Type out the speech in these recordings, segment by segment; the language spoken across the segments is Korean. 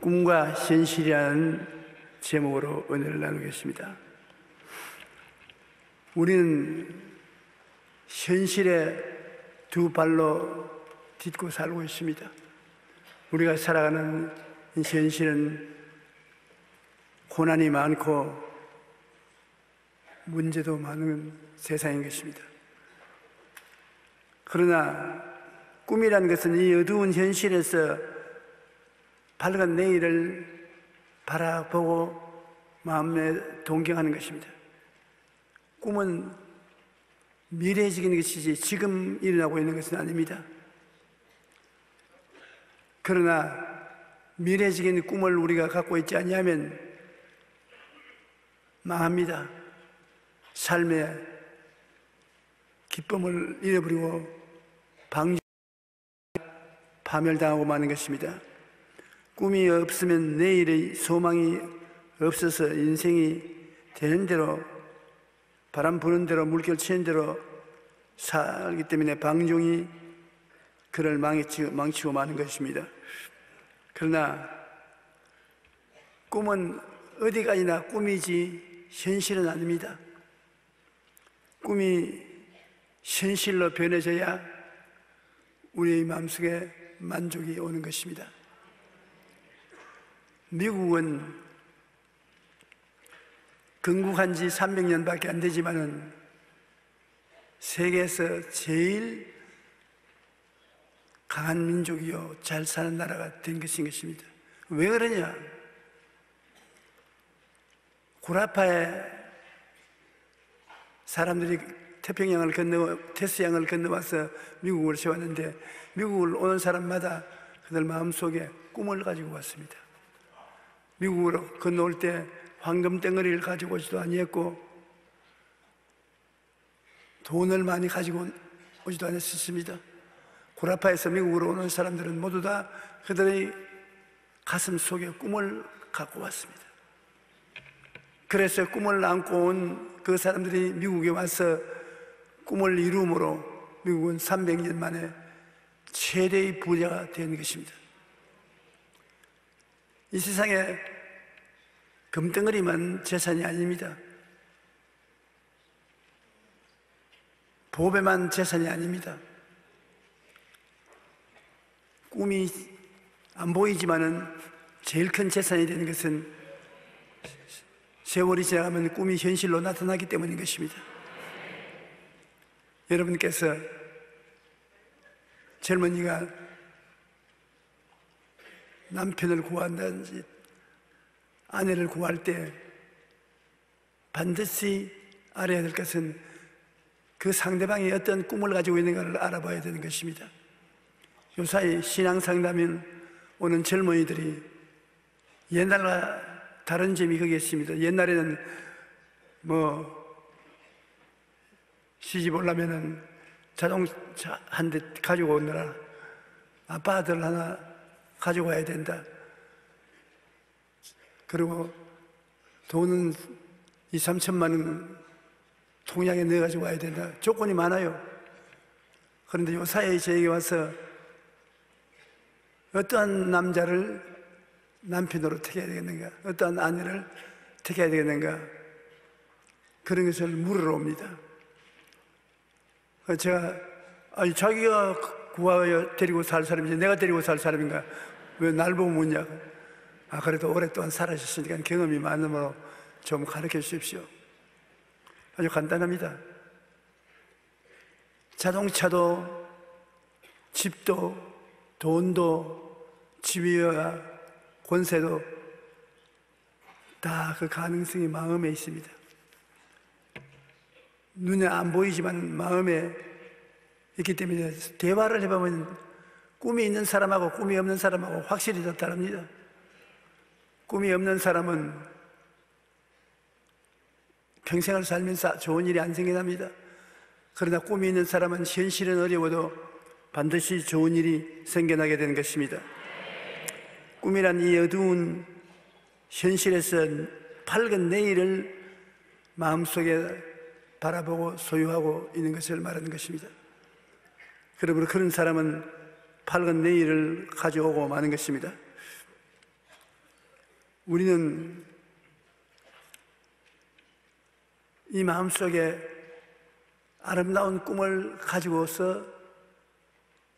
꿈과 현실이라는 제목으로 은혜를 나누겠습니다. 우리는 현실에 두 발로 딛고 살고 있습니다. 우리가 살아가는 현실은 고난이 많고 문제도 많은 세상인 것입니다. 그러나 꿈이라는 것은 이 어두운 현실에서 밝은 내일을 바라보고 마음에 동경하는 것입니다. 꿈은 미래적인 것이지 지금 일어나고 있는 것은 아닙니다. 그러나 미래적인 꿈을 우리가 갖고 있지 아니하면 망합니다. 삶의 기쁨을 잃어버리고 파멸당하고 마는 것입니다. 꿈이 없으면 내일의 소망이 없어서 인생이 되는 대로, 바람 부는 대로, 물결 치는 대로 살기 때문에 방종이 그를 망치고 마는 것입니다. 그러나 꿈은 어디까지나 꿈이지 현실은 아닙니다. 꿈이 현실로 변해져야 우리의 마음속에 만족이 오는 것입니다. 미국은 건국한 지 300년밖에 안 되지만은 세계에서 제일 강한 민족이요 잘 사는 나라가 된 것인 것입니다. 왜 그러냐? 구라파에 사람들이 태평양을 건너 테스양을 건너와서 미국을 세웠는데 미국을 오는 사람마다 그들 마음속에 꿈을 가지고 왔습니다. 미국으로 건너올 때 황금 덩어리를 가지고 오지도 아니했고 돈을 많이 가지고 오지도 않았습니다. 구라파에서 미국으로 오는 사람들은 모두 다 그들의 가슴 속에 꿈을 갖고 왔습니다. 그래서 꿈을 안고 온 그 사람들이 미국에 와서 꿈을 이루므로 미국은 300년 만에 최대의 부자가 된 것입니다. 이 세상에 금덩어리만 재산이 아닙니다. 보배만 재산이 아닙니다. 꿈이 안 보이지만은 제일 큰 재산이 되는 것은 세월이 지나가면 꿈이 현실로 나타나기 때문인 것입니다. 여러분께서 젊은이가 남편을 구한다든지 아내를 구할 때 반드시 알아야 될 것은 그 상대방이 어떤 꿈을 가지고 있는가를 알아봐야 되는 것입니다. 요사이 신앙상담에 오는 젊은이들이 옛날과 다른 점이 거기에 있습니다. 옛날에는 시집 오려면은 자동차 한 대 가지고 오느라 아빠들 하나 가지고 와야 된다. 그리고 돈은 2, 3천만 원 통장에 넣어가지고 와야 된다. 조건이 많아요. 그런데 요사이 저에게 와서 어떠한 남자를 남편으로 택해야 되겠는가, 어떠한 아내를 택해야 되겠는가, 그런 것을 물으러 옵니다. 제가 자기가 구하여 데리고 살 사람이지 내가 데리고 살 사람인가, 왜 날 보고 묻냐고. 그래도 오랫동안 살아셨으니까 경험이 많으므로 좀 가르쳐 주십시오. 아주 간단합니다. 자동차도 집도 돈도 지위와 권세도 다 그 가능성이 마음에 있습니다. 눈에 안 보이지만 마음에 있기 때문에 대화를 해보면 꿈이 있는 사람하고 꿈이 없는 사람하고 확실히 다 다릅니다. 꿈이 없는 사람은 평생을 살면서 좋은 일이 안 생겨납니다. 그러나 꿈이 있는 사람은 현실은 어려워도 반드시 좋은 일이 생겨나게 되는 것입니다. 꿈이란 이 어두운 현실에서 밝은 내일을 마음속에 바라보고 소유하고 있는 것을 말하는 것입니다. 그러므로 그런 사람은 밝은 내일을 가져오고 마는 것입니다. 우리는 이 마음속에 아름다운 꿈을 가지고서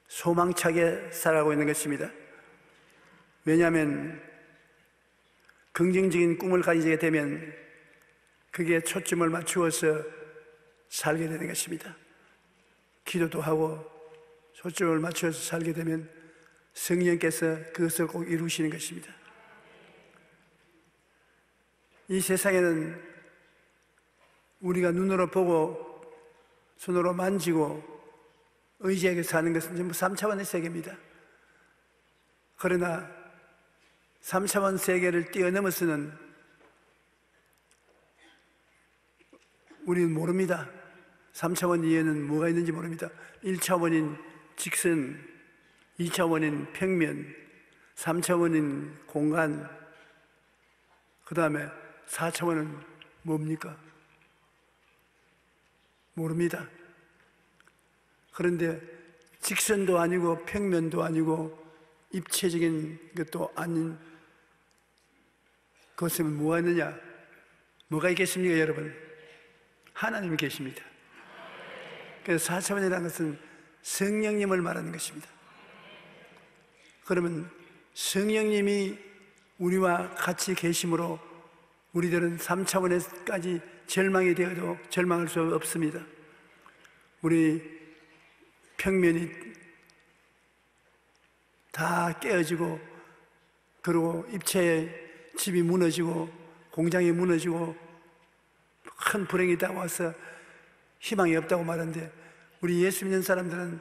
소망차게 살아가고 있는 것입니다. 왜냐하면 긍정적인 꿈을 가지게 되면 그게 초점을 맞추어서 살게 되는 것입니다. 기도도 하고 초점을 맞추어서 살게 되면 성령께서 그것을 꼭 이루시는 것입니다. 이 세상에는 우리가 눈으로 보고 손으로 만지고 의지하게 사는 것은 전부 3차원의 세계입니다. 그러나 3차원 세계를 뛰어넘어서는 우리는 모릅니다. 3차원 이해는 뭐가 있는지 모릅니다. 1차원인 직선, 2차원인 평면, 3차원인 공간, 그 다음에 4차원은 뭡니까? 모릅니다. 그런데 직선도 아니고 평면도 아니고 입체적인 것도 아닌 그것은 뭐가 있느냐? 뭐가 있겠습니까, 여러분? 하나님이 계십니다. 그래서 4차원이라는 것은 성령님을 말하는 것입니다. 그러면 성령님이 우리와 같이 계심으로 우리들은 3차원에까지 절망이 되어도 절망할 수 없습니다. 우리 평면이 다 깨어지고, 그리고 입체의 집이 무너지고 공장이 무너지고 큰 불행이 다가와서 희망이 없다고 말하는데, 우리 예수 믿는 사람들은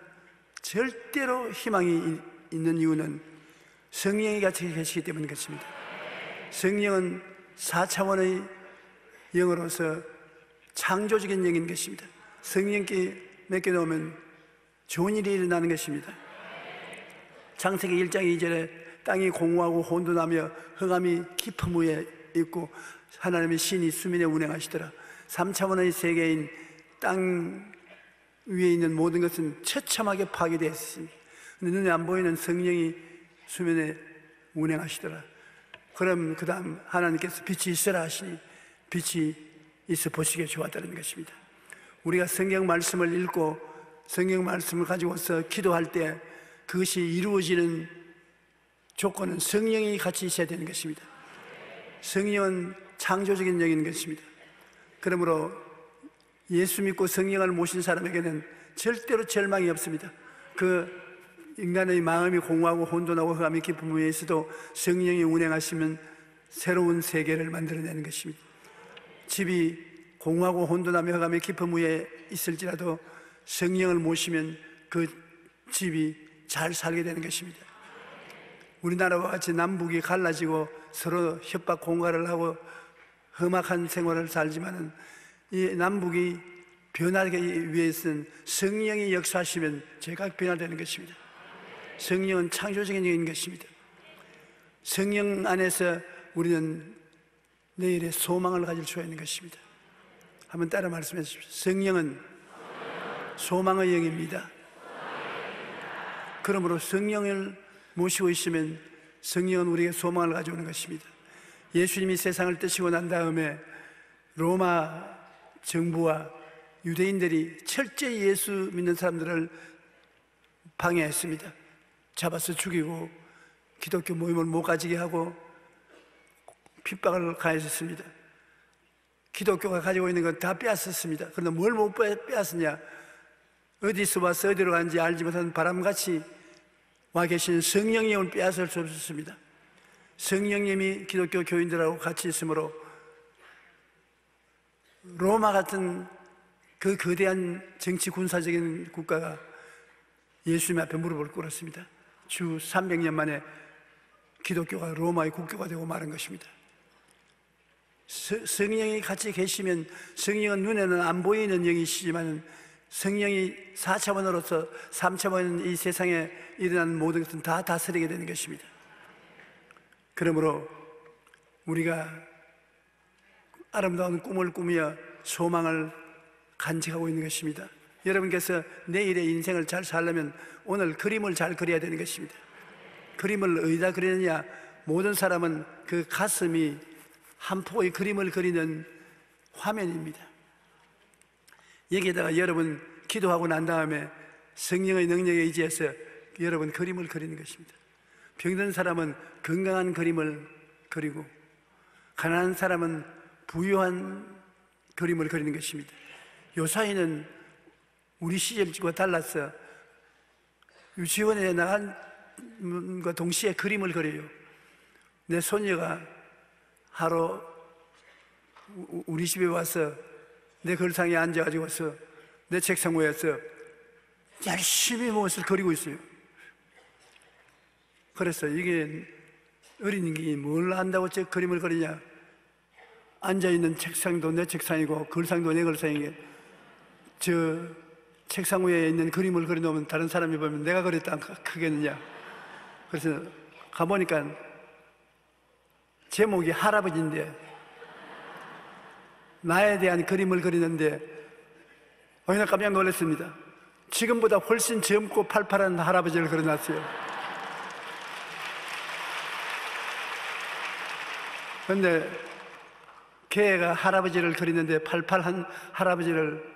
절대로 희망이 있는 이유는 성령이 같이 계시기 때문인 것입니다. 성령은 4차원의 영으로서 창조적인 영인 것입니다. 성령께 맡겨놓으면 좋은 일이 일어나는 것입니다. 창세기 1장 2절에 땅이 공허하고 혼돈하며 흑암이 깊은 위에 있고 하나님의 신이 수면에 운행하시더라. 3차원의 세계인 땅 위에 있는 모든 것은 처참하게 파괴되어 있습니다. 눈에 안 보이는 성령이 수면에 운행하시더라. 그럼 그 다음 하나님께서 빛이 있으라 하시니 빛이 있어 보시기에 좋았다는 것입니다. 우리가 성경 말씀을 읽고 성경 말씀을 가지고서 기도할 때 그것이 이루어지는 조건은 성령이 같이 있어야 되는 것입니다. 성령은 창조적인 영인 것입니다. 그러므로 예수 믿고 성령을 모신 사람에게는 절대로 절망이 없습니다. 그 인간의 마음이 공허하고 혼돈하고 흑암이 깊은 위에 있어도 성령이 운행하시면 새로운 세계를 만들어내는 것입니다. 집이 공허하고 혼돈하며 흑암이 깊은 위에 있을지라도 성령을 모시면 그 집이 잘 살게 되는 것입니다. 우리나라와 같이 남북이 갈라지고 서로 협박 공갈을 하고 험악한 생활을 살지만은 이 남북이 변하기 위해서는 성령이 역사하시면 제가 변화되는 것입니다. 성령은 창조적인 영인 것입니다. 성령 안에서 우리는 내일의 소망을 가질 수가 있는 것입니다. 한번 따라 말씀해 주십시오. 성령은 소망의 영입니다. 그러므로 성령을 모시고 있으면 성령은 우리에게 소망을 가져오는 것입니다. 예수님이 세상을 뜨시고 난 다음에 로마 정부와 유대인들이 철저히 예수 믿는 사람들을 방해했습니다. 잡아서 죽이고 기독교 모임을 못 가지게 하고 핍박을 가했습니다. 기독교가 가지고 있는 건 다 빼앗았습니다. 그런데 뭘 못 빼앗았냐? 어디서 와서 어디로 가는지 알지 못하는 바람같이 와 계신 성령님을 빼앗을 수 없었습니다. 성령님이 기독교 교인들하고 같이 있으므로 로마 같은 그 거대한 정치 군사적인 국가가 예수님 앞에 무릎을 꿇었습니다. 주 300년 만에 기독교가 로마의 국교가 되고 말한 것입니다. 성령이 같이 계시면, 성령은 눈에는 안 보이는 영이시지만 성령이 4차원으로서 3차원 이 세상에 일어나는 모든 것은 다 다스리게 되는 것입니다. 그러므로 우리가 아름다운 꿈을 꾸며 소망을 간직하고 있는 것입니다. 여러분께서 내일의 인생을 잘 살려면 오늘 그림을 잘 그려야 되는 것입니다. 그림을 어디다 그리느냐? 모든 사람은 그 가슴이 한 폭의 그림을 그리는 화면입니다. 여기에다가 여러분 기도하고 난 다음에 성령의 능력에 의지해서 여러분 그림을 그리는 것입니다. 병든 사람은 건강한 그림을 그리고 가난한 사람은 부유한 그림을 그리는 것입니다. 요사이는 우리 시절과 달라서 유치원에 나간 것과 동시에 그림을 그려요. 내 손녀가 하루 우리 집에 와서 내 걸상에 앉아가지고 와서 내 책상 위에서 열심히 무엇을 그리고 있어요. 그래서 이게 어린이가 뭘 안다고 저 그림을 그리냐? 앉아있는 책상도 내 책상이고 걸상도 내 걸상이게, 저 책상 위에 있는 그림을 그려놓으면 다른 사람이 보면 내가 그렸다 크겠느냐? 그래서 가보니까 제목이 할아버지인데 나에 대한 그림을 그리는데 나 깜짝 놀랐습니다. 지금보다 훨씬 젊고 팔팔한 할아버지를 그려놨어요. 그런데 걔가 할아버지를 그리는데 팔팔한 할아버지를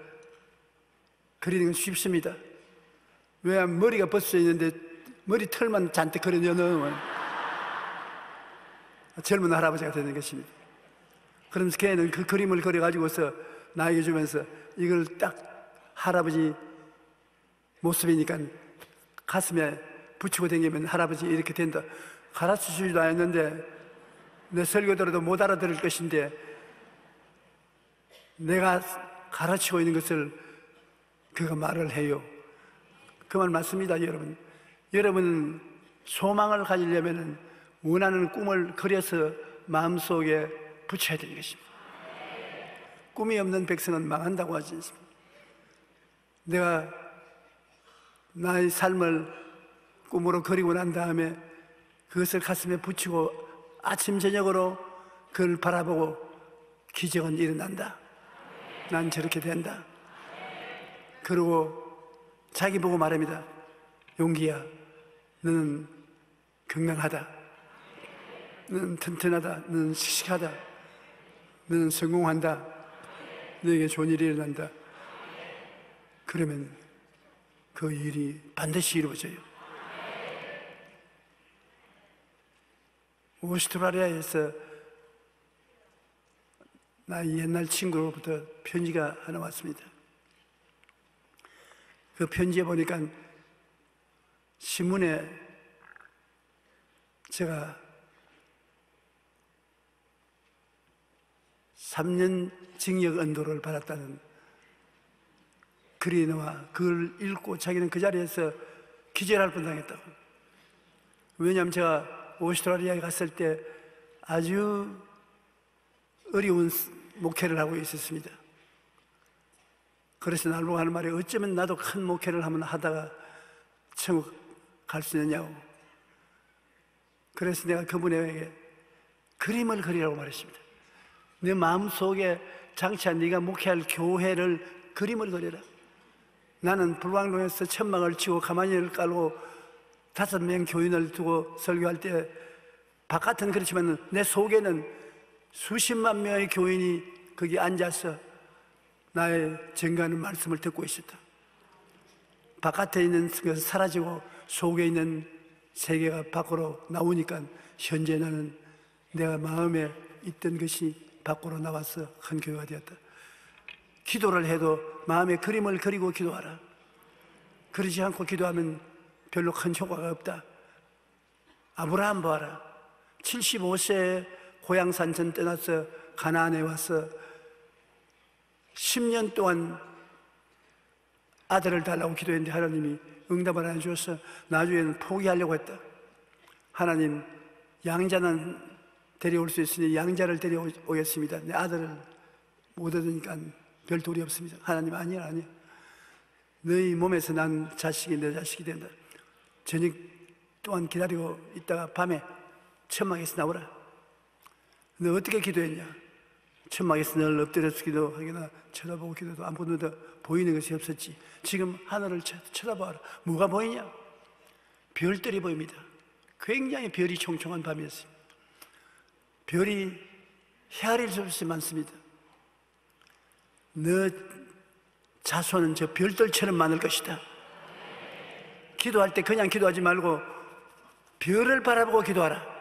그리는 건 쉽습니다. 왜냐하면 머리가 벗어져 있는데 머리 털만 잔뜩 그려놓으면 젊은 할아버지가 되는 것입니다. 그러면서 걔는 그 그림을 그려가지고서 나에게 주면서 이걸 딱 할아버지 모습이니까 가슴에 붙이고 다니면 할아버지 이렇게 된다. 가르쳐 주지도 않았는데 내 설교 들어도 못 알아들을 것인데 내가 가르치고 있는 것을 그가 말을 해요. 그 말 맞습니다, 여러분. 여러분은 소망을 가지려면 원하는 꿈을 그려서 마음속에 붙여야 되는 것입니다. 꿈이 없는 백성은 망한다고 하지 않습니까? 내가 나의 삶을 꿈으로 그리고 난 다음에 그것을 가슴에 붙이고 아침 저녁으로 그걸 바라보고 기적은 일어난다. 난 저렇게 된다. 그리고 자기 보고 말합니다. 용기야, 너는 건강하다. 너는 튼튼하다. 너는 씩씩하다. 너는 성공한다. 너에게 좋은 일이 일어난다. 그러면 그 일이 반드시 이루어져요. 오스트라리아에서 나의 옛날 친구로부터 편지가 하나 왔습니다. 그 편지에 보니까 신문에 제가 3년 징역 언도를 받았다는 글이 나와 그걸 읽고 자기는 그 자리에서 기절할 뻔당했다고. 왜냐하면 제가 오스트라리아에 갔을 때 아주 어려운 목회를 하고 있었습니다. 그래서 날 보고 하는 말이 어쩌면 나도 큰 목회를 한번 하다가 천국 갈 수 있느냐고. 그래서 내가 그분에게 그림을 그리라고 말했습니다. 내 마음속에 장차 네가 목회할 교회를 그림을 그려라. 나는 불광동에서 천막을 치고 가마니를 깔고 5명 교인을 두고 설교할 때 바깥은 그렇지만 내 속에는 수십만 명의 교인이 거기 앉아서 나의 증거하는 말씀을 듣고 있었다. 바깥에 있는 것은 사라지고 속에 있는 세계가 밖으로 나오니까 현재 나는 내가 마음에 있던 것이 밖으로 나와서 큰 교회가 되었다. 기도를 해도 마음에 그림을 그리고 기도하라. 그러지 않고 기도하면 별로 큰 효과가 없다. 아브라함 보아라. 75세에 고향 산천 떠나서 가나안에 와서 10년 동안 아들을 달라고 기도했는데 하나님이 응답을 안 주셔서 나중에는 포기하려고 했다. 하나님, 양자는 데려올 수 있으니 양자를 데려오겠습니다. 내 아들을 못 얻으니까 별 도리 없습니다. 하나님, 아니야. 너희 몸에서 난 자식이 내 자식이 된다. 저녁 동안 기다리고 있다가 밤에 천막에서 나오라. 너 어떻게 기도했냐? 천막에서 늘 엎드려서 기도하거나 쳐다보고 기도도 아무것도 보이는 것이 없었지. 지금 하늘을 쳐다봐라. 뭐가 보이냐? 별들이 보입니다. 굉장히 별이 총총한 밤이었습니다. 별이 헤아릴 수 없이 많습니다. 너 자손은 저 별들처럼 많을 것이다. 기도할 때 그냥 기도하지 말고 별을 바라보고 기도하라.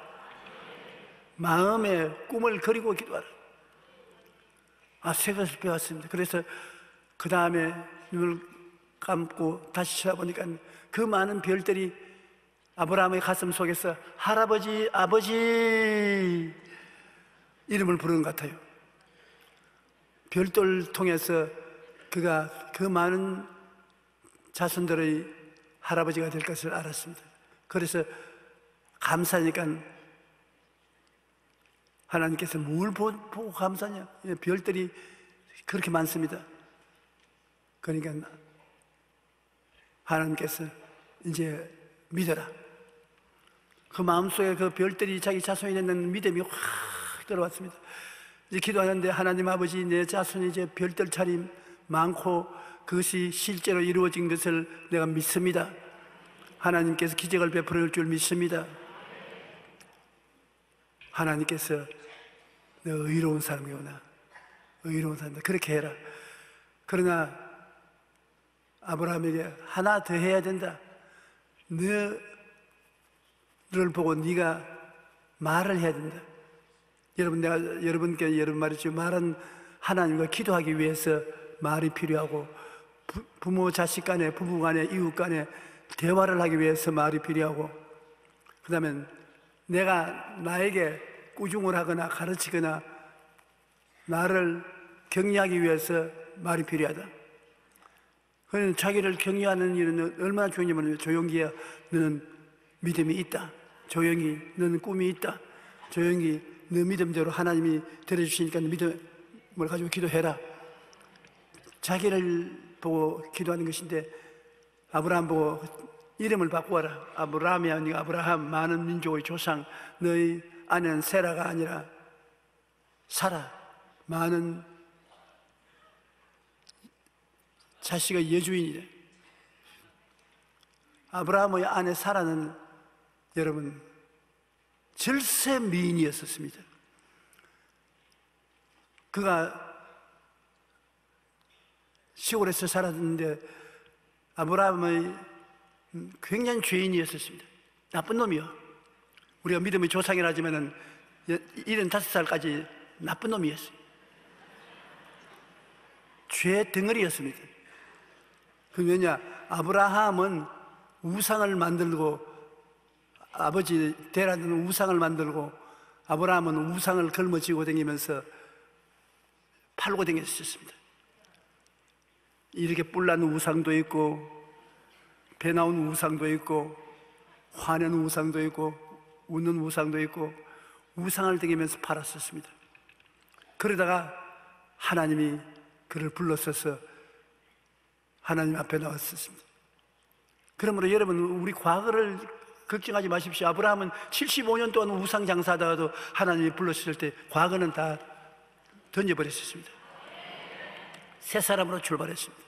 마음의 꿈을 그리고 기도하라. 새 것을 배웠습니다. 그래서 그 다음에 눈을 감고 다시 쳐다보니까 그 많은 별들이 아브라함의 가슴 속에서 할아버지, 아버지 이름을 부르는 것 같아요. 별들 통해서 그가 그 많은 자손들의 할아버지가 될 것을 알았습니다. 그래서 감사하니까 하나님께서 뭘 보고 감사냐? 별들이 그렇게 많습니다. 그러니까 하나님께서 이제 믿어라. 그 마음속에 그 별들이 자기 자손이 되는 믿음이 확 들어왔습니다. 이제 기도하는데 하나님 아버지, 내 자손이 이제 별들처럼 많고 그것이 실제로 이루어진 것을 내가 믿습니다. 하나님께서 기적을 베풀어 줄 믿습니다. 하나님께서 너 의로운 사람이구나. 의로운 사람이다. 그렇게 해라. 그러나 아브라함에게 하나 더 해야 된다. 너를 보고 네가 말을 해야 된다. 여러분, 내가 여러분께 여러 번 말했죠. 말은 하나님과 기도하기 위해서 말이 필요하고, 부모 자식 간에, 부부 간에, 이웃 간에 대화를 하기 위해서 말이 필요하고, 그 다음에 내가 나에게 꾸중을 하거나 가르치거나 나를 격려하기 위해서 말이 필요하다. 그는 자기를 격려하는 일은 얼마나 좋냐면, 조용기야, 너는 믿음이 있다. 조용히, 너는 꿈이 있다. 조용히, 너 믿음대로 하나님이 들어주시니까 믿음을 가지고 기도해라. 자기를 보고 기도하는 것인데, 아브라함 보고 이름을 바꾸어라. 아브라함이 아니고 아브라함, 많은 민족의 조상. 너희 아내는 세라가 아니라 사라. 많은 자식의 여주인이래. 아브라함의 아내 사라는 여러분 절세 미인이었습니다. 그가 시골에서 살았는데 아브라함의 굉장히 죄인이었습니다. 나쁜 놈이요. 우리가 믿음의 조상이라 하지만은 75살까지 나쁜 놈이었어요. 죄 덩어리였습니다. 그 왜냐, 아브라함은 우상을 만들고, 아버지 데라는 우상을 만들고, 아브라함은 우상을 걸머쥐고 다니면서 팔고 다녔었습니다. 이렇게 뿔난 우상도 있고, 배 나온 우상도 있고, 화내는 우상도 있고, 웃는 우상도 있고, 우상을 다니면서 팔았었습니다. 그러다가 하나님이 그를 불러서서 하나님 앞에 나왔었습니다. 그러므로 여러분, 우리 과거를 걱정하지 마십시오. 아브라함은 75년 동안 우상 장사하다가도 하나님이 불렀을 때 과거는 다 던져버렸습니다. 새 사람으로 출발했습니다.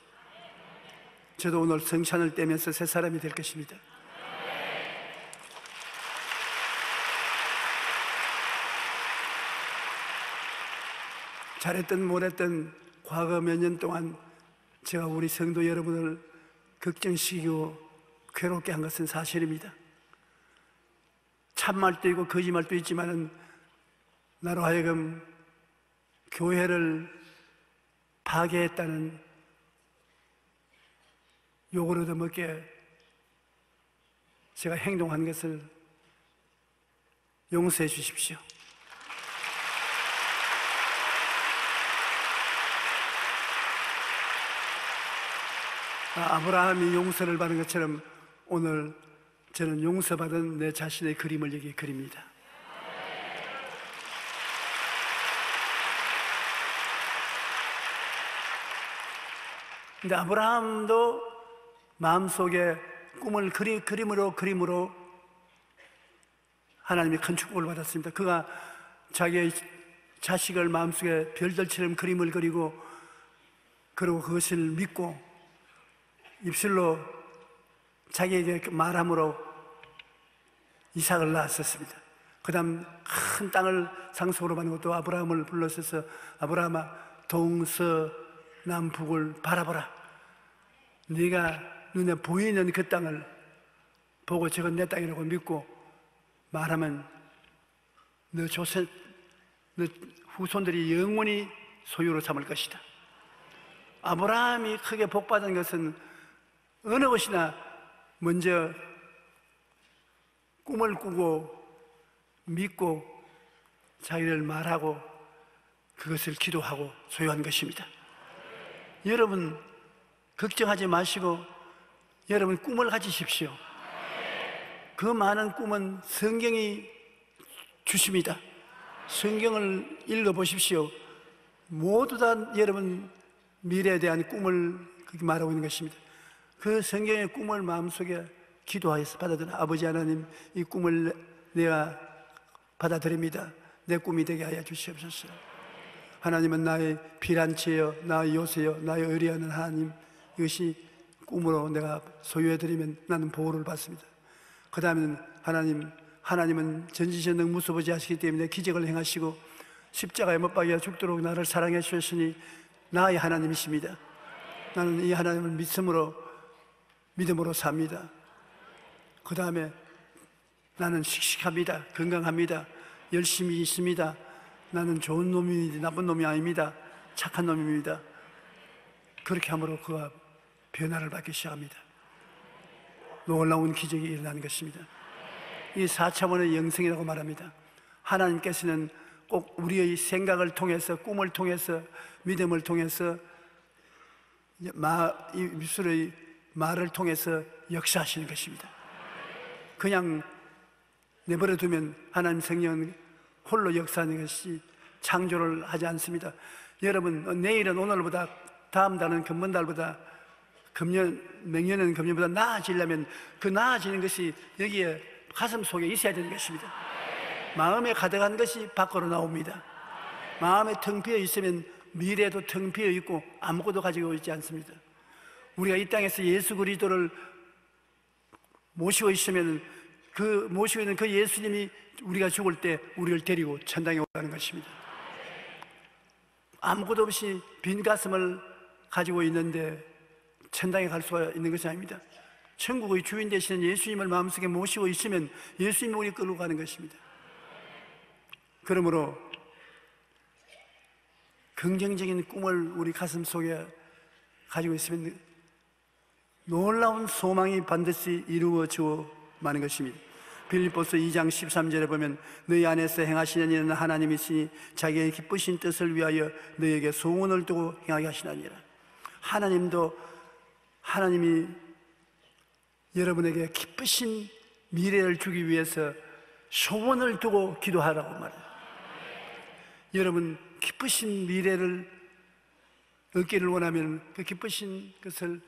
저도 오늘 성찬을 떼면서 새 사람이 될 것입니다. 잘했든 못했든 과거 몇 년 동안 제가 우리 성도 여러분을 걱정시키고 괴롭게 한 것은 사실입니다. 참말도 있고 거짓말도 있지만은 나로 하여금 교회를 파괴했다는 욕을 얻어먹게 제가 행동한 것을 용서해 주십시오. 아브라함이 용서를 받은 것처럼 오늘 저는 용서받은 내 자신의 그림을 여기 그립니다. 근데 아브라함도 마음속에 꿈을 그림으로 하나님의 큰 축복을 받았습니다. 그가 자기의 자식을 마음속에 별들처럼 그림을 그리고, 그리고 그것을 믿고 입술로 자기에게 말함으로 이삭을 낳았었습니다. 그 다음 큰 땅을 상속으로 받는 것도 아브라함을 불러서서 아브라함아 동서남북을 바라보라. 네가 눈에 보이는 그 땅을 보고 저건 내 땅이라고 믿고 말하면 너 후손들이 영원히 소유로 삼을 것이다. 아브라함이 크게 복받은 것은 어느 것이나 먼저 꿈을 꾸고 믿고 자기를 말하고 그것을 기도하고 소유한 것입니다. 여러분 걱정하지 마시고 여러분 꿈을 가지십시오. 그 많은 꿈은 성경이 주십니다. 성경을 읽어보십시오. 모두 다 여러분 미래에 대한 꿈을 그렇게 말하고 있는 것입니다. 그 성경의 꿈을 마음속에 기도하여서 받아들여 아버지 하나님 이 꿈을 내가 받아들입니다. 내 꿈이 되게 하여 주시옵소서. 하나님은 나의 피난처여 나의 요새여 나의 의뢰하는 하나님, 이것이 꿈으로 내가 소유해드리면 나는 보호를 받습니다. 그 다음에는 하나님은 전지전능 무소부지 하시기 때문에 기적을 행하시고 십자가에 못 박여 죽도록 나를 사랑해 주셨으니 나의 하나님이십니다. 나는 이 하나님을 믿음으로 삽니다. 그 다음에 나는 씩씩합니다. 건강합니다. 열심히 있습니다. 나는 좋은 놈이 나쁜 놈이 아닙니다. 착한 놈입니다. 그렇게 함으로 그가 변화를 받기 시작합니다. 놀라운 기적이 일어나는 것입니다. 이 4차원의 영성이라고 말합니다. 하나님께서는 꼭 우리의 생각을 통해서, 꿈을 통해서, 믿음을 통해서, 입술의 말을 통해서 역사하시는 것입니다. 그냥 내버려 두면 하나님 성령은 홀로 역사하는 것이 창조를 하지 않습니다. 여러분 내일은 오늘보다, 다음 달은 금번 달보다, 맹년은 금년보다 나아지려면 그 나아지는 것이 여기에 가슴 속에 있어야 되는 것입니다. 마음에 가득한 것이 밖으로 나옵니다. 마음에 텅 비어 있으면 미래도 텅 비어 있고 아무것도 가지고 있지 않습니다. 우리가 이 땅에서 예수 그리스도를 모시고 있으면 그 모시고 있는 그 예수님이 우리가 죽을 때 우리를 데리고 천당에 오라는 것입니다. 아무것도 없이 빈 가슴을 가지고 있는데 천당에 갈 수가 있는 것이 아닙니다. 천국의 주인 되시는 예수님을 마음속에 모시고 있으면 예수님이 우리 끌고 가는 것입니다. 그러므로 긍정적인 꿈을 우리 가슴 속에 가지고 있으면 놀라운 소망이 반드시 이루어져 마는 것입니다. 빌립보서 2장 13절에 보면 너희 안에서 행하시는 일은 하나님이시니 자기의 기쁘신 뜻을 위하여 너희에게 소원을 두고 행하게 하시나니라. 하나님이 여러분에게 기쁘신 미래를 주기 위해서 소원을 두고 기도하라고 말해요. 여러분 기쁘신 미래를 얻기를 원하면 그 기쁘신 것을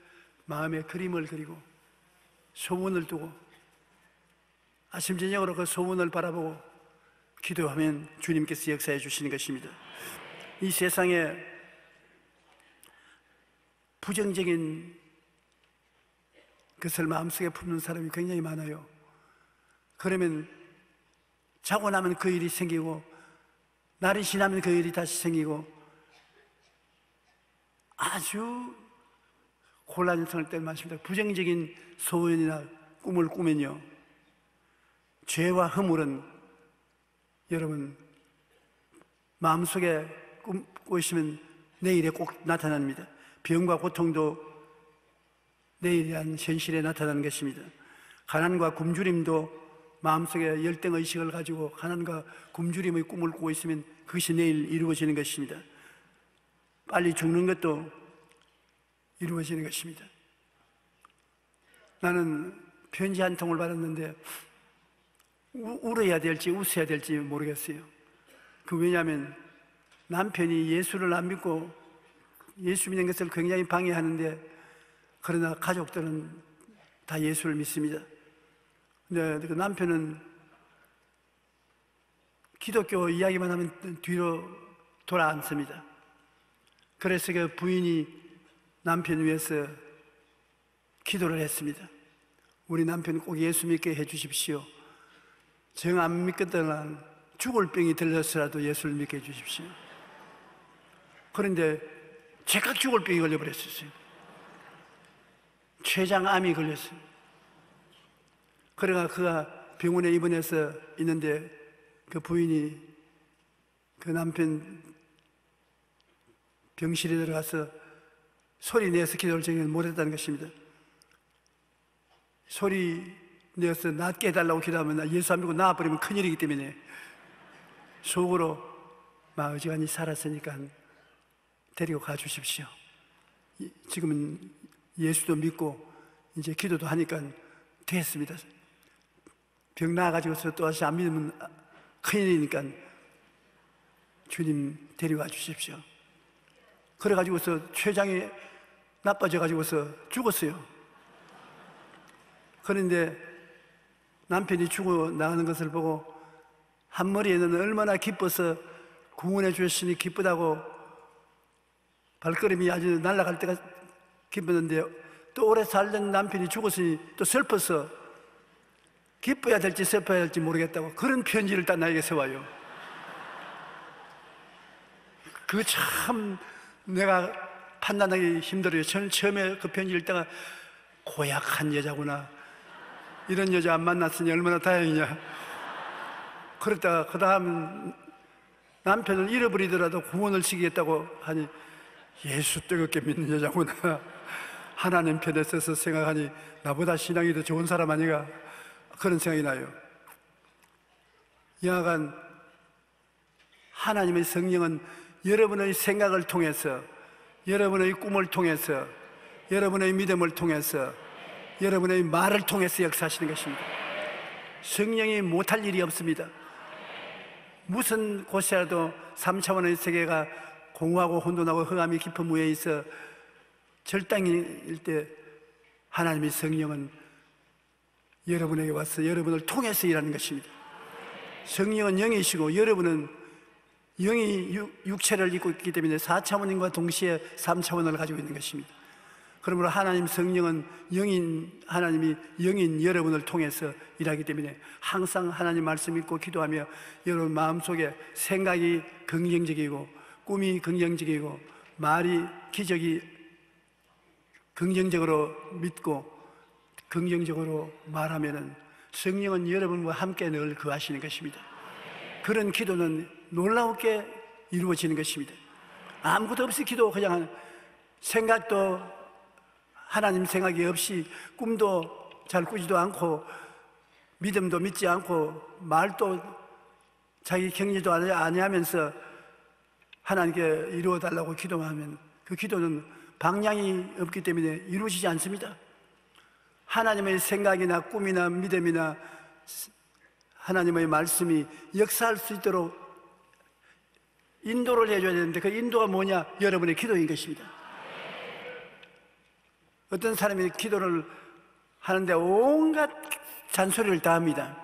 마음에 그림을 그리고 소원을 두고 아침 저녁으로 그 소원을 바라보고 기도하면 주님께서 역사해 주시는 것입니다. 이 세상에 부정적인 것을 마음속에 품는 사람이 굉장히 많아요. 그러면 자고 나면 그 일이 생기고 날이 지나면 그 일이 다시 생기고 아주 곤란성을 때 많습니다. 부정적인 소원이나 꿈을 꾸면요, 죄와 허물은 여러분 마음속에 꿈꾸고 있으면 내일에 꼭 나타납니다. 병과 고통도 내일이란 현실에 나타나는 것입니다. 가난과 굶주림도 마음속에 열등의식을 가지고 가난과 굶주림의 꿈을 꾸고 있으면 그것이 내일 이루어지는 것입니다. 빨리 죽는 것도 이루어지는 것입니다. 나는 편지 한 통을 받았는데 울어야 될지 웃어야 될지 모르겠어요. 왜냐하면 남편이 예수를 안 믿고 예수 믿는 것을 굉장히 방해하는데, 그러나 가족들은 다 예수를 믿습니다. 근데 그 남편은 기독교 이야기만 하면 뒤로 돌아앉습니다. 그래서 그 부인이 남편 위해서 기도를 했습니다. 우리 남편 꼭 예수 믿게 해 주십시오. 정 안 믿거든 죽을 병이 들려서라도 예수를 믿게 해주십시오. 그런데 제가 죽을 병이 걸려버렸어요. 췌장암이 걸렸어요. 그래가 그가 병원에 입원해서 있는데 그 부인이 그 남편 병실에 들어가서 소리 내서 기도를 정말 못했다는 것입니다. 소리 내서 낫게 해달라고 기도하면 나 예수 안 믿고 나와버리면 큰일이기 때문에 속으로 막 어지간히 살았으니까 데리고 가주십시오. 지금은 예수도 믿고 이제 기도도 하니까 됐습니다. 병 나아가지고서 또 다시 안 믿으면 큰일이니까 주님 데려가 주십시오. 그래가지고서 췌장이 나빠져가지고서 죽었어요. 그런데 남편이 죽어 나가는 것을 보고 한머리에는 얼마나 기뻐서 구원해 주셨으니 기쁘다고 발걸음이 아주 날아갈 때가 기뻤는데 또 오래 살던 남편이 죽었으니 또 슬퍼서 기뻐야 될지 슬퍼야 될지 모르겠다고 그런 편지를 딱 나에게 써와요. 그 참 내가 판단하기 힘들어요. 저는 처음에 그 편지 읽다가 고약한 여자구나, 이런 여자 안 만났으니 얼마나 다행이냐. 그랬다가 그 다음 남편을 잃어버리더라도 구원을 시키겠다고 하니 예수 뜨겁게 믿는 여자구나, 하나님 편에 서서 생각하니 나보다 신앙이 더 좋은 사람 아니가, 그런 생각이 나요. 여하간 하나님의 성령은 여러분의 생각을 통해서, 여러분의 꿈을 통해서, 여러분의 믿음을 통해서, 여러분의 말을 통해서 역사하시는 것입니다. 성령이 못할 일이 없습니다. 무슨 곳이라도 3차원의 세계가 공허하고 혼돈하고 흑암이 깊은 무에 있어 절당일 때 하나님의 성령은 여러분에게 와서 여러분을 통해서 일하는 것입니다. 성령은 영이시고 여러분은 영이 육체를 입고 있기 때문에 4차원인과 동시에 3차원을 가지고 있는 것입니다. 그러므로 하나님 성령은 하나님이 영인 여러분을 통해서 일하기 때문에 항상 하나님 말씀 읽고 기도하며 여러분 마음속에 생각이 긍정적이고 꿈이 긍정적이고 말이 기적이 긍정적으로 믿고 긍정적으로 말하면은 성령은 여러분과 함께 늘 거하시는 것입니다. 그런 기도는 놀라우게 이루어지는 것입니다. 아무것도 없이 기도, 그냥 생각도 하나님 생각이 없이 꿈도 잘 꾸지도 않고 믿음도 믿지 않고 말도 자기 경리도 아니하면서 하나님께 이루어달라고 기도하면 그 기도는 방향이 없기 때문에 이루어지지 않습니다. 하나님의 생각이나 꿈이나 믿음이나 하나님의 말씀이 역사할 수 있도록 인도를 해줘야 되는데 그 인도가 뭐냐? 여러분의 기도인 것입니다. 어떤 사람이 기도를 하는데 온갖 잔소리를 다 합니다.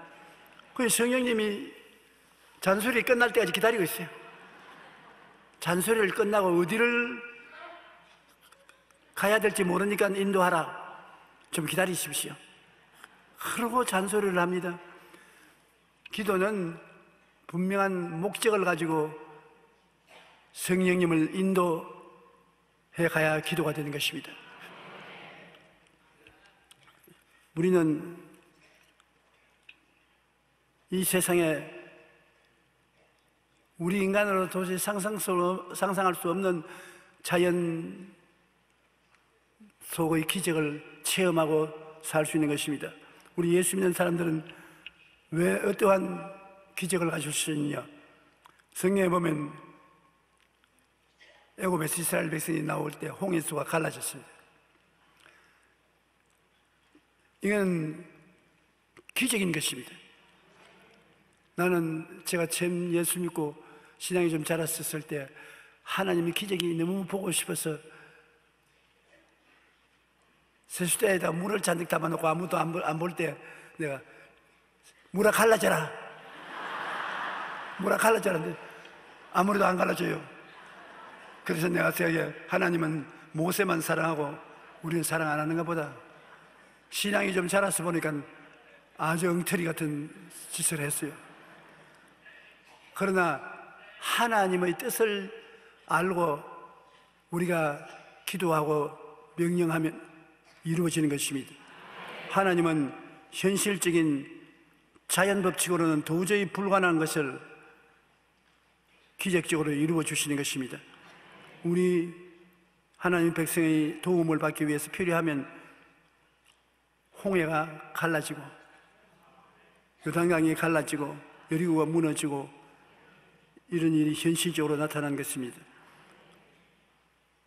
그래서 성령님이 잔소리 끝날 때까지 기다리고 있어요. 잔소리를 끝나고 어디를 가야 될지 모르니까 인도하라, 좀 기다리십시오. 그러고 잔소리를 합니다. 기도는 분명한 목적을 가지고 성령님을 인도해 가야 기도가 되는 것입니다. 우리는 이 세상에 우리 인간으로 도저히 상상할 수 없는 자연 속의 기적을 체험하고 살 수 있는 것입니다. 우리 예수 믿는 사람들은 왜 어떠한 기적을 가질 수 있느냐? 성경에 보면 애굽에서 이스라엘 백성이 나올 때 홍해수가 갈라졌습니다. 이건 기적인 것입니다. 나는 제가 처음 예수 믿고 신앙이 좀 자랐었을 때 하나님의 기적이 너무 보고 싶어서 세수대에다 물을 잔뜩 담아놓고 아무도 안 볼 때 내가 물아 갈라져라, 물아 갈라져라 하는데 아무래도 안 갈라져요. 그래서 내가 생각해, 하나님은 모세만 사랑하고 우리는 사랑 안 하는가 보다. 신앙이 좀 자라서 보니까 아주 엉터리 같은 짓을 했어요. 그러나 하나님의 뜻을 알고 우리가 기도하고 명령하면 이루어지는 것입니다. 하나님은 현실적인 자연 법칙으로는 도저히 불가능한 것을 기적적으로 이루어 주시는 것입니다. 우리 하나님 백성의 도움을 받기 위해서 필요하면 홍해가 갈라지고 요단강이 갈라지고 여리고가 무너지고 이런 일이 현실적으로 나타난 것입니다.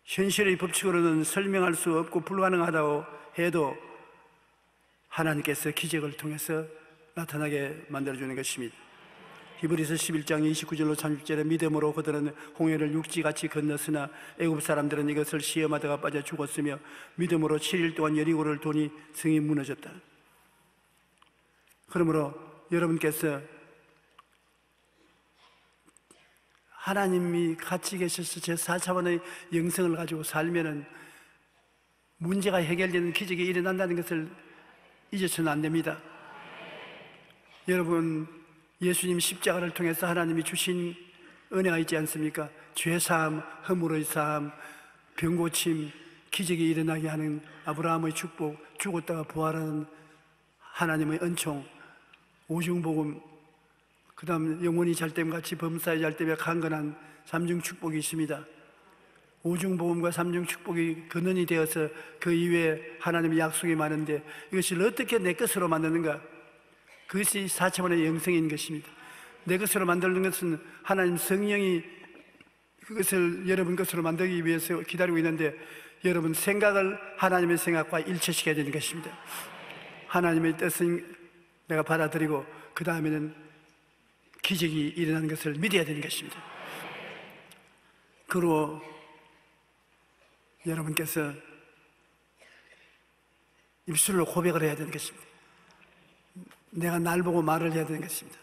현실의 법칙으로는 설명할 수 없고 불가능하다고 해도 하나님께서 기적을 통해서 나타나게 만들어주는 것입니다. 히브리서 11장 29절로 30절에 믿음으로 그들은 홍해를 육지같이 건넜으나 애굽 사람들은 이것을 시험하다가 빠져 죽었으며 믿음으로 7일 동안 여리고를 도니 성이 무너졌다. 그러므로 여러분께서 하나님이 같이 계셔서 제4차원의 영성을 가지고 살면은 문제가 해결되는 기적이 일어난다는 것을 잊어서는 안 됩니다. 여러분, 예수님 십자가를 통해서 하나님이 주신 은혜가 있지 않습니까? 죄사함, 허물의 사함, 병고침, 기적이 일어나게 하는 아브라함의 축복, 죽었다가 부활하는 하나님의 은총, 오중복음, 그 다음 영원히 잘됨같이 범사에 잘됨에 강건한 삼중 축복이 있습니다. 오중복음과 삼중 축복이 근원이 되어서 그 이외에 하나님의 약속이 많은데 이것을 어떻게 내 것으로 만드는가? 그것이 4차원의 영성인 것입니다. 내 것으로 만드는 것은 하나님 성령이 그것을 여러분 것으로 만들기 위해서 기다리고 있는데 여러분 생각을 하나님의 생각과 일치시켜야 되는 것입니다. 하나님의 뜻은 내가 받아들이고 그 다음에는 기적이 일어나는 것을 믿어야 되는 것입니다. 그리고 여러분께서 입술로 고백을 해야 되는 것입니다. 내가 날 보고 말을 해야 되는 것입니다.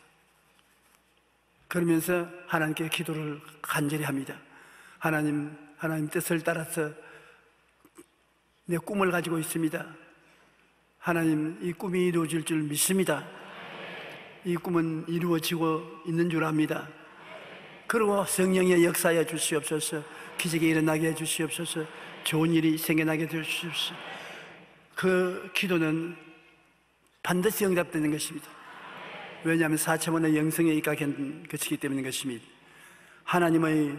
그러면서 하나님께 기도를 간절히 합니다. 하나님 뜻을 따라서 내 꿈을 가지고 있습니다. 하나님, 이 꿈이 이루어질 줄 믿습니다. 이 꿈은 이루어지고 있는 줄 압니다. 그리고 성령의 역사해 주시옵소서. 기적이 일어나게 해 주시옵소서. 좋은 일이 생겨나게 해 주시옵소서. 그 기도는 반드시 응답되는 것입니다. 왜냐하면 4차원의 영성에 입각한 것이기 때문인 것입니다. 하나님의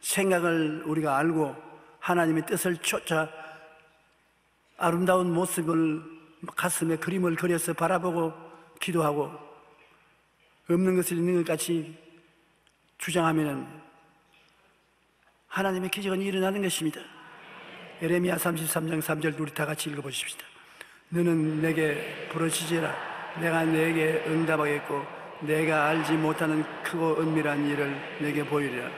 생각을 우리가 알고 하나님의 뜻을 쫓아 아름다운 모습을 가슴에 그림을 그려서 바라보고 기도하고 없는 것을 있는 것 같이 주장하면 하나님의 기적은 일어나는 것입니다. 예레미야 33장 3절 우리 다 같이 읽어보십시다. 너는 내게 부르짖으라. 내가 내게 응답하겠고 내가 알지 못하는 크고 은밀한 일을 내게 보이리라.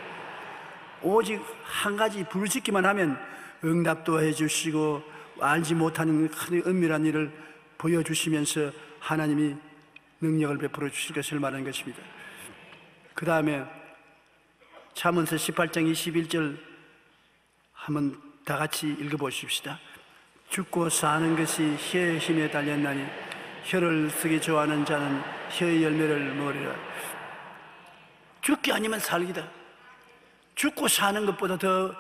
오직 한 가지 부르짖기만 하면 응답도 해주시고 알지 못하는 큰 은밀한 일을 보여주시면서 하나님이 능력을 베풀어 주실 것을 말하는 것입니다. 그 다음에 잠언서 18장 21절 한번 다 같이 읽어보십시다. 죽고 사는 것이 혀의 힘에 달렸나니 혀를 쓰기 좋아하는 자는 혀의 열매를 먹으리라. 죽기 아니면 살기다. 죽고 사는 것보다 더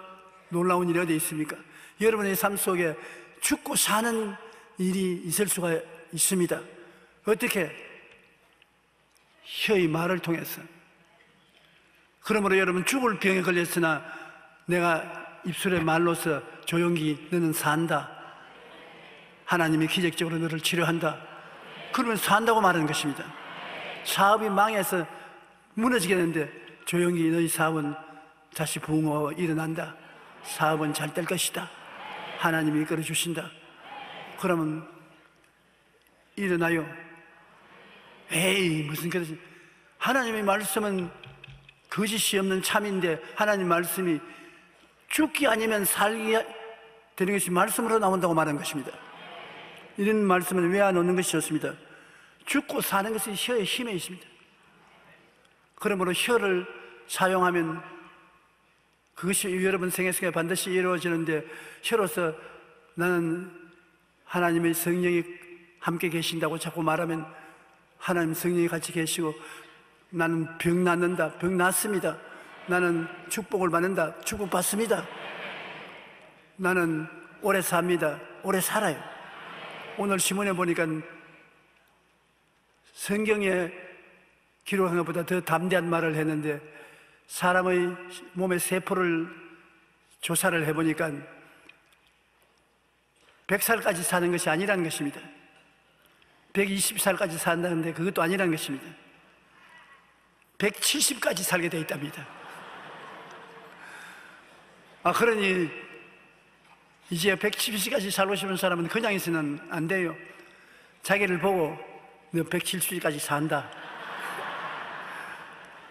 놀라운 일이 어디 있습니까? 여러분의 삶 속에 죽고 사는 일이 있을 수가 있습니다. 어떻게? 혀의 말을 통해서. 그러므로 여러분, 죽을 병에 걸렸으나 내가 입술의 말로서 조용히 너는 산다. 하나님이 기적적으로 너를 치료한다. 그러면 산다고 말하는 것입니다. 사업이 망해서 무너지겠는데 조용히 너희 사업은 다시 부흥하고 일어난다. 사업은 잘 될 것이다. 하나님이 이끌어 주신다. 그러면 일어나요. 에이, 무슨 그러지? 하나님의 말씀은 거짓이 없는 참인데 하나님 말씀이 죽기 아니면 살기 되는 것이 말씀으로 나온다고 말하는 것입니다. 이런 말씀을 왜 안 얻는 것이 좋습니다. 죽고 사는 것이 혀의 힘에 있습니다. 그러므로 혀를 사용하면 그것이 여러분 생애 속에 반드시 이루어지는데 혀로서 나는 하나님의 성령이 함께 계신다고 자꾸 말하면 하나님 성령이 같이 계시고, 나는 병 낫는다, 병 낫습니다. 나는 축복을 받는다, 축복받습니다. 나는 오래 삽니다, 오래 살아요. 오늘 신문에 보니까 성경에 기록한 것보다 더 담대한 말을 했는데, 사람의 몸의 세포를 조사를 해보니까 100살까지 사는 것이 아니라는 것입니다. 120살까지 산다는데 그것도 아니라는 것입니다. 170까지 살게 되어 있답니다. 그러니 이제 170까지 살고 싶은 사람은 그냥 있으면 안 돼요. 자기를 보고 너 170까지 산다,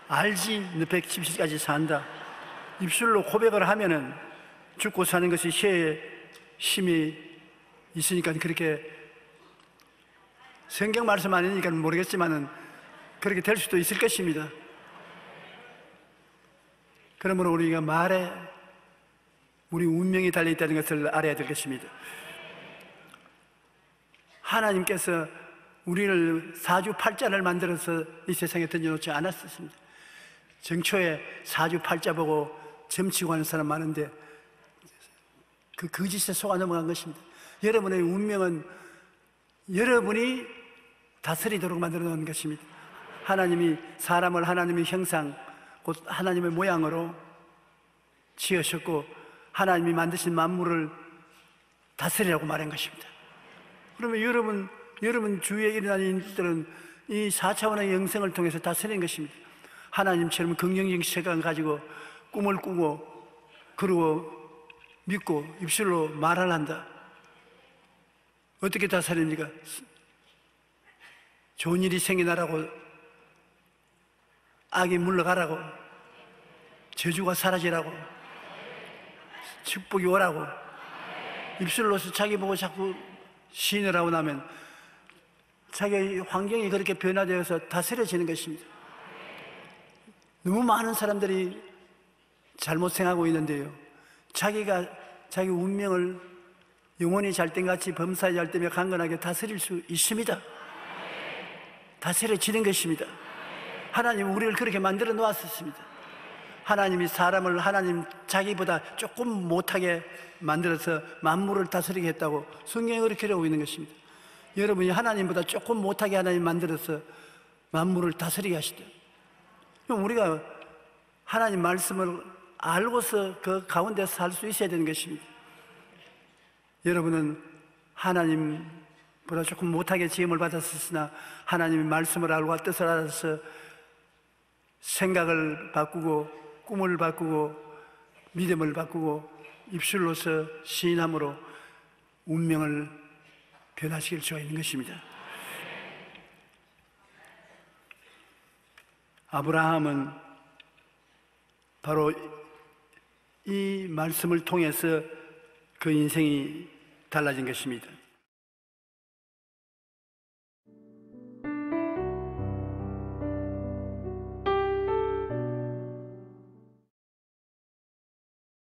알지? 너 170까지 산다. 입술로 고백을 하면은 죽고 사는 것이 혀에 힘이 있으니까, 그렇게 성경 말씀 아니니까 모르겠지만은 그렇게 될 수도 있을 것입니다. 그러므로 우리가 말에 우리 운명이 달려있다는 것을 알아야 될 것입니다. 하나님께서 우리를 사주팔자를 만들어서 이 세상에 던져놓지 않았습니다. 정초에 사주팔자 보고 점치고 하는 사람 많은데 그 거짓에 속아 넘어간 것입니다. 여러분의 운명은 여러분이 다스리도록 만들어 놓은 것입니다. 하나님이 사람을 하나님의 형상, 곧 하나님의 모양으로 지으셨고, 하나님이 만드신 만물을 다스리라고 말한 것입니다. 그러면 여러분 주위에 일어나는 일들은 이 4차원의 영생을 통해서 다스리는 것입니다. 하나님처럼 긍정적인 생각을 가지고 꿈을 꾸고, 그리고 믿고 입술로 말을 한다. 어떻게 다스립니까? 좋은 일이 생겨나라고, 악이 물러가라고, 저주가 사라지라고, 축복이 오라고, 입술로서 자기 보고 자꾸 시인을 하고 나면 자기 환경이 그렇게 변화되어서 다스려지는 것입니다. 너무 많은 사람들이 잘못 생각하고 있는데요, 자기가 자기 운명을 영혼이 잘된같이 범사에 잘되며 강건하게 다스릴 수 있습니다. 다스려지는 것입니다. 하나님은 우리를 그렇게 만들어 놓았었습니다. 하나님이 사람을 하나님 자기보다 조금 못하게 만들어서 만물을 다스리게 했다고 성경에 그렇게 기록하고 있는 것입니다. 여러분이 하나님보다 조금 못하게 하나님 만들어서 만물을 다스리게 하시죠. 그럼 우리가 하나님 말씀을 알고서 그 가운데서 살 수 있어야 되는 것입니다. 여러분은 하나님보다 조금 못하게 지음을 받았으나 하나님의 말씀을 알고 뜻을 알아서 생각을 바꾸고 꿈을 바꾸고 믿음을 바꾸고 입술로서 시인함으로 운명을 변화시킬 수가 있는 것입니다. 아브라함은 바로 이 말씀을 통해서 그 인생이 달라진 것입니다.